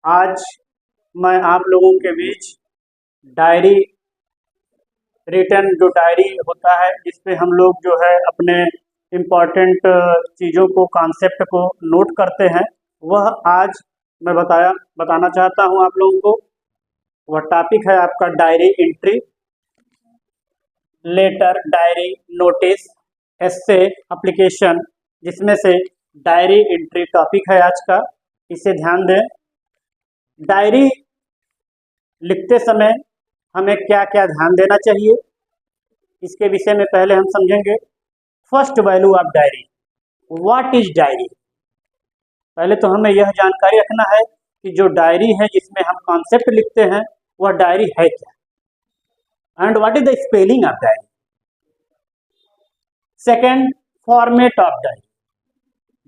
आज मैं आप लोगों के बीच डायरी रिटर्न जो डायरी होता है इस पे हम लोग जो है अपने इम्पोर्टेंट चीज़ों को कॉन्सेप्ट को नोट करते हैं। वह आज मैं बताना चाहता हूँ आप लोगों को। वह टॉपिक है आपका diary entry, letter, diary, notice, essay, application, जिसमें से डायरी एंट्री टॉपिक है आज का। इसे ध्यान दें। डायरी लिखते समय हमें क्या क्या ध्यान देना चाहिए, इसके विषय में पहले हम समझेंगे। First value of diary, what is diary. पहले तो हमें यह जानकारी रखना है कि जो डायरी है जिसमें हम कॉन्सेप्ट लिखते हैं वह डायरी है क्या, and what is the spelling of diary. Second, format of diary.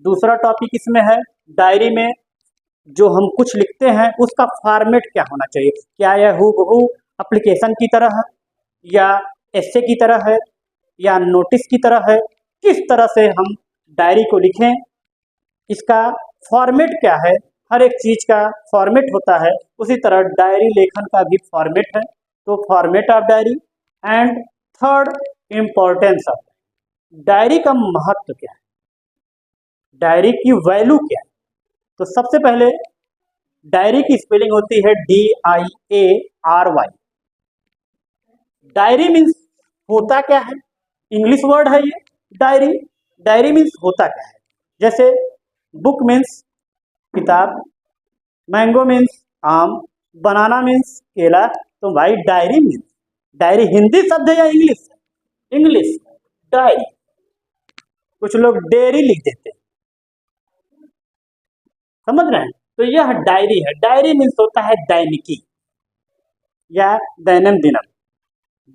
दूसरा टॉपिक इसमें है डायरी में जो हम कुछ लिखते हैं उसका फॉर्मेट क्या होना चाहिए। क्या यह हूबहू एप्लीकेशन की तरह है, या एस्से की तरह है, या नोटिस की तरह है। किस तरह से हम डायरी को लिखें, इसका फॉर्मेट क्या है। हर एक चीज़ का फॉर्मेट होता है, उसी तरह डायरी लेखन का भी फॉर्मेट है। तो format of diary. And third, importance of diary का महत्व क्या है, डायरी की वैल्यू क्या है। तो सबसे पहले डायरी की स्पेलिंग होती है DIARY। डायरी मीन्स होता क्या है, इंग्लिश वर्ड है ये डायरी। डायरी मीन्स होता क्या है, जैसे बुक मीन्स किताब, मैंगो मीन्स आम, बनाना मीन्स केला। तो भाई डायरी मीन्स, डायरी हिंदी शब्द है या इंग्लिश? English diary. कुछ लोग डेयरी लिख देते हैं, समझ रहे हैं। तो यह डायरी है। डायरी मीन्स होता है दैनिकी या दैनम दिनम,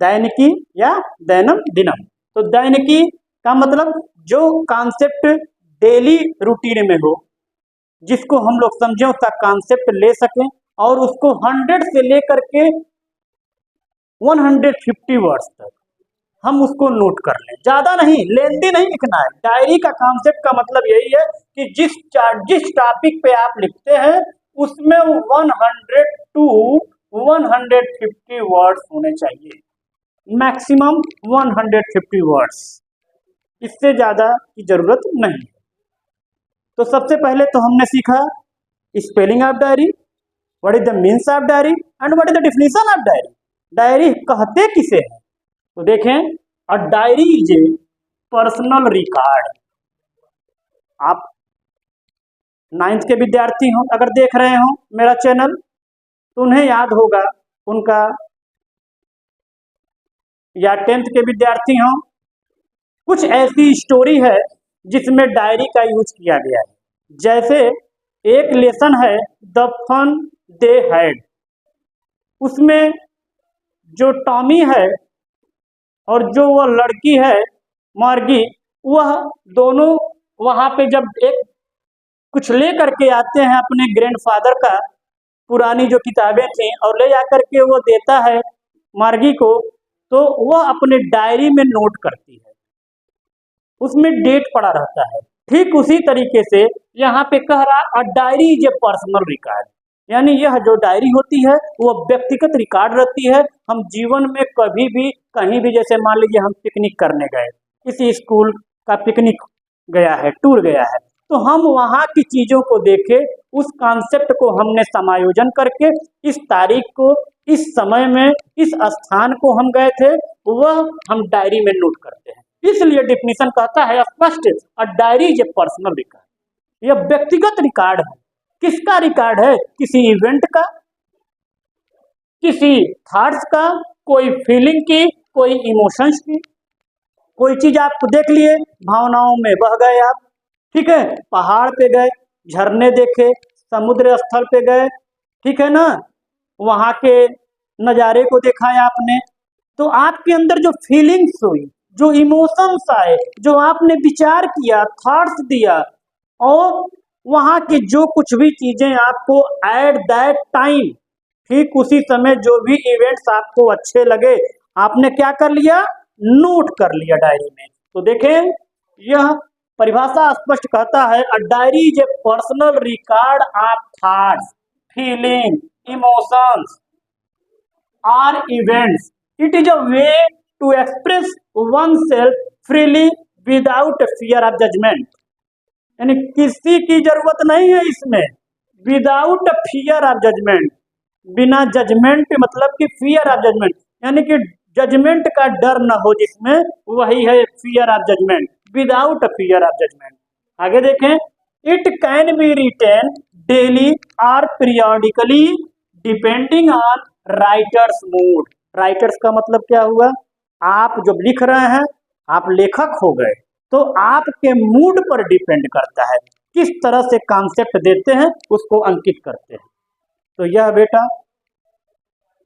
दैनिकी या दैनम दिनम। तो दैनिकी का मतलब जो कॉन्सेप्ट डेली रूटीन में हो, जिसको हम लोग समझें, उसका कॉन्सेप्ट ले सकें और उसको 100 से लेकर के 150 वर्ड्स तक हम उसको नोट कर लें। ज्यादा नहीं, लेंदी नहीं लिखना है। डायरी का कॉन्सेप्ट का मतलब यही है कि जिस टॉपिक पे आप लिखते हैं उसमें 100 टू 150 वर्ड्स होने चाहिए, मैक्सिमम 150 वर्ड्स, इससे ज्यादा की जरूरत नहीं। तो सबसे पहले तो हमने सीखा spelling of diary, what is the means of diary, and what is the definition of diary. Diary कहते किसे हैं? तो देखें, a diary is a personal record. आप 9th के विद्यार्थी हो, अगर देख रहे हो मेरा चैनल, तो उन्हें याद होगा उनका, या 10th के विद्यार्थी हो, कुछ ऐसी स्टोरी है जिसमें डायरी का यूज किया गया है। जैसे एक लेसन है द फन दे हैड, उसमें जो टॉमी है और जो वह लड़की है मार्गी, वह दोनों वहां पे जब एक कुछ ले करके आते हैं अपने ग्रैंडफादर का, पुरानी जो किताबें थी, और ले जाकर के वो देता है मार्गी को, तो वह अपने डायरी में नोट करती है, उसमें डेट पड़ा रहता है। ठीक उसी तरीके से यहाँ पे कह रहा diary is a personal record, यानी यह जो डायरी होती है वह व्यक्तिगत रिकॉर्ड रहती है। हम जीवन में कभी भी कहीं भी, जैसे मान लीजिए हम पिकनिक करने गए, किसी स्कूल का पिकनिक गया है, टूर गया है, तो हम वहाँ की चीजों को देखे, उस कॉन्सेप्ट को हमने समायोजन करके इस तारीख को, इस समय में, इस स्थान को हम गए थे, वह हम डायरी में नोट करते हैं। इसलिए डिफिनीशन कहता है स्पष्ट, a diary is a personal record. यह व्यक्तिगत रिकॉर्ड है। किसका रिकॉर्ड है? किसी इवेंट का, किसी थॉट्स का, कोई फीलिंग की, कोई इमोशंस की। कोई चीज आप देख लिए, भावनाओं में बह गए आप, ठीक है, पहाड़ पे गए, झरने देखे, समुद्र स्थल पे गए, ठीक है ना, वहां के नज़ारे को देखा है आपने, तो आपके अंदर जो फीलिंग्स हुई, जो इमोशंस आए, जो आपने विचार किया, थॉट्स दिया, और वहां की जो कुछ भी चीजें आपको एट दैट टाइम, ठीक उसी समय जो भी इवेंट्स आपको अच्छे लगे, आपने क्या कर लिया? नोट कर लिया डायरी में। तो देखें, यह परिभाषा स्पष्ट कहता है, a diary is a personal record of thoughts. feeling, emotions, or events. It is a way to express oneself freely without fear of judgment. यानी किसी की जरूरत नहीं है इसमें, विदाउट फियर ऑफ जजमेंट, बिना जजमेंट, मतलब कि फियर ऑफ जजमेंट, यानी कि जजमेंट का डर न हो जिसमें, वही है fear of judgment, without fear of judgment. आगे देखें, it can be written daily और periodically depending on writer's mood. Writer's का मतलब क्या हुआ, आप जब लिख रहे हैं, आप लेखक हो गए, तो आपके मूड पर डिपेंड करता है, किस तरह से कॉन्सेप्ट देते हैं उसको अंकित करते हैं। तो यह बेटा,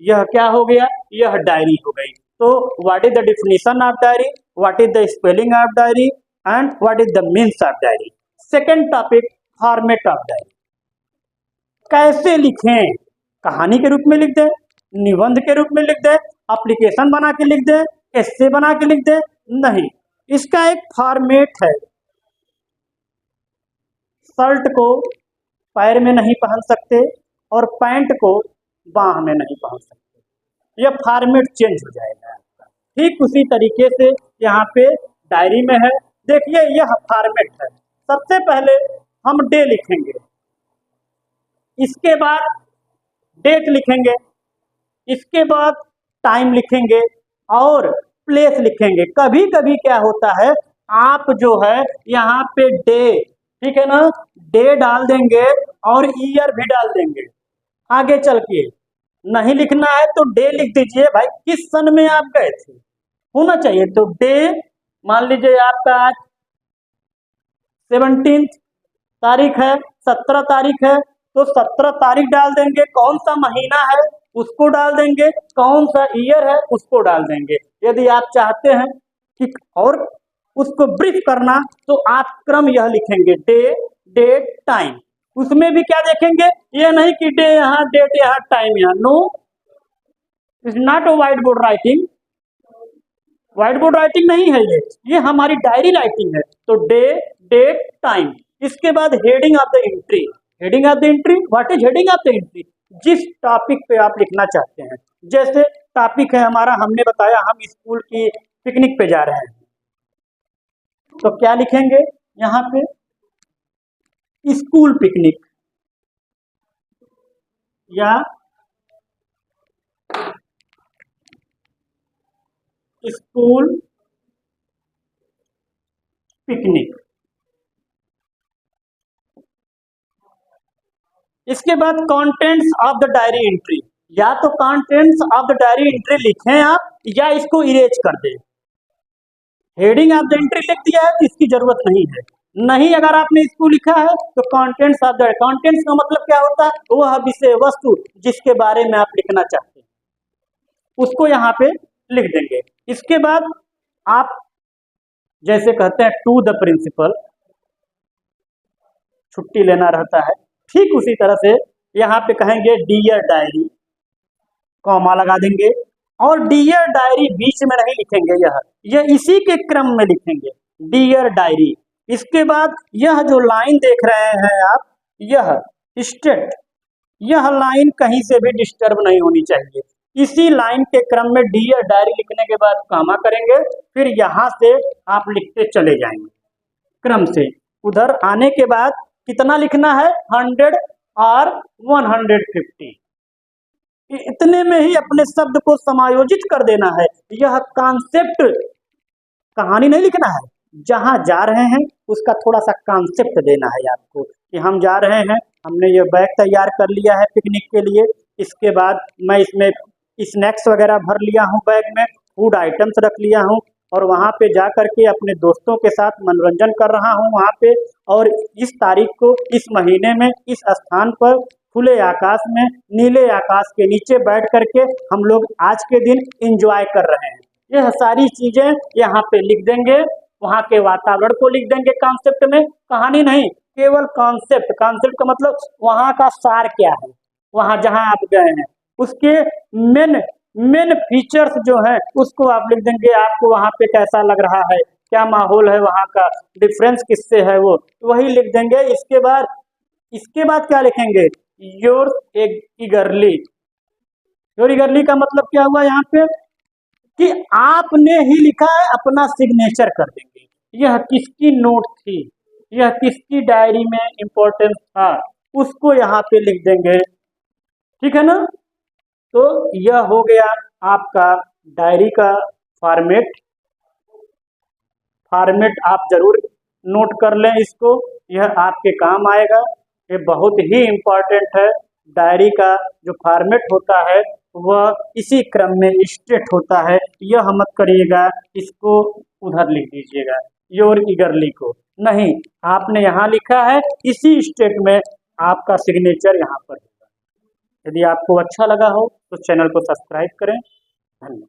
यह क्या हो गया, यह डायरी हो गई। तो what is the definition of diary, what is the spelling of diary and what is the means of diary. Second topic, format of diary. कैसे लिखें, कहानी के रूप में लिख दें, निबंध के रूप में लिख दें, एप्लीकेशन बना के लिख दें, एस्से बना के लिख दें, नहीं, इसका एक फॉर्मेट है। शर्ट को पैर में नहीं पहन सकते और पैंट को बाह में नहीं पहन सकते, यह फॉर्मेट चेंज हो जाएगा आपका। ठीक उसी तरीके से यहाँ पे डायरी में है, देखिए यह फॉर्मेट है। सबसे पहले हम डे लिखेंगे, इसके बाद डेट लिखेंगे, इसके बाद टाइम लिखेंगे और प्लेस लिखेंगे। कभी कभी क्या होता है, आप जो है यहाँ पे डे, ठीक है ना, डे डाल देंगे और ईयर भी डाल देंगे। आगे चल के नहीं लिखना है तो डे लिख दीजिए, भाई किस सन में आप गए थे होना चाहिए। तो डे मान लीजिए आपका आज 17 तारीख है, 17 तारीख है, तो 17 तारीख डाल देंगे, कौन सा महीना है उसको डाल देंगे, कौन सा ईयर है उसको डाल देंगे। यदि आप चाहते हैं कि और उसको ब्रीफ करना तो आप क्रम यह लिखेंगे, डे, डेट, टाइम। उसमें भी क्या देखेंगे, ये नहीं कि डे यहाँ, डेट यहाँ, टाइम यहाँ, no, it's not a white board writing. White board writing नहीं है ये हमारी डायरी राइटिंग है। तो डे, डेट, टाइम, इसके बाद heading of the entry. Heading of the entry, what is heading of the entry, जिस टॉपिक पे आप लिखना चाहते हैं। जैसे टॉपिक है हमारा, हमने बताया हम स्कूल की पिकनिक पे जा रहे हैं, तो क्या लिखेंगे यहाँ पे, स्कूल पिकनिक या स्कूल पिकनिक। इसके बाद contents of the diary entry, या तो contents of the diary entry लिखें आप या इसको इरेज कर दें। हेडिंग ऑफ द एंट्री लिख दिया है तो इसकी जरूरत नहीं है, नहीं अगर आपने इसको लिखा है तो कंटेंट्स ऑफ द, कंटेंट्स का मतलब क्या होता है, वह विषय वस्तु जिसके बारे में आप लिखना चाहते हैं उसको यहाँ पे लिख देंगे। इसके बाद आप जैसे कहते हैं टू द प्रिंसिपल, छुट्टी लेना रहता है, ठीक उसी तरह से यहाँ पे कहेंगे डियर डायरी, कॉमा लगा देंगे, और डियर डायरी बीच में नहीं लिखेंगे, यह इसी के क्रम में लिखेंगे, डियर डायरी। इसके बाद यह जो लाइन देख रहे हैं आप, यह स्टेट, यह लाइन कहीं से भी डिस्टर्ब नहीं होनी चाहिए। इसी लाइन के क्रम में डियर डायरी लिखने के बाद कॉमा करेंगे, फिर यहाँ से आप लिखते चले जाएंगे क्रम से। उधर आने के बाद कितना लिखना है, 100 और 150, इतने में ही अपने शब्द को समायोजित कर देना है। यह कॉन्सेप्ट, कहानी नहीं लिखना है, जहां जा रहे हैं उसका थोड़ा सा कॉन्सेप्ट देना है आपको, कि हम जा रहे हैं, हमने ये बैग तैयार कर लिया है पिकनिक के लिए, इसके बाद मैं इसमें स्नैक्स वगैरह भर लिया हूँ, बैग में फूड आइटम्स रख लिया हूँ, और वहाँ पे जा करके अपने दोस्तों के साथ मनोरंजन कर रहा हूँ वहाँ पे, और इस तारीख को, इस महीने में, इस स्थान पर खुले आकाश में, नीले आकाश के नीचे बैठ करके हम लोग आज के दिन एंजॉय कर रहे हैं। यह सारी चीजें यहाँ पे लिख देंगे, वहाँ के वातावरण को लिख देंगे कॉन्सेप्ट में, कहानी नहीं, केवल कॉन्सेप्ट। कॉन्सेप्ट का मतलब वहाँ का सार क्या है, वहाँ जहाँ आप गए हैं उसके मेन फीचर्स जो है उसको आप लिख देंगे, आपको वहाँ पे कैसा लग रहा है, क्या माहौल है वहाँ का, डिफरेंस किससे है वो, वही लिख देंगे। इसके बाद क्या लिखेंगे, योर ईगरली। योर ईगरली का मतलब क्या हुआ यहाँ पे कि आपने ही लिखा है, अपना सिग्नेचर कर देंगे। यह किसकी नोट थी, यह किसकी डायरी में इंपॉर्टेंस था, उसको यहाँ पे लिख देंगे। ठीक है ना। तो यह हो गया आपका डायरी का फॉर्मेट। फॉर्मेट आप जरूर नोट कर लें इसको, यह आपके काम आएगा। ये बहुत ही इम्पोर्टेंट है। डायरी का जो फॉर्मेट होता है वह इसी क्रम में स्ट्रेट होता है। यह मत करिएगा, इसको उधर लिख दीजिएगा, योर ईगरली को नहीं, आपने यहाँ लिखा है, इसी स्टेट में आपका सिग्नेचर यहाँ पर होगा। यदि आपको अच्छा लगा हो तो चैनल को सब्सक्राइब करें। धन्यवाद।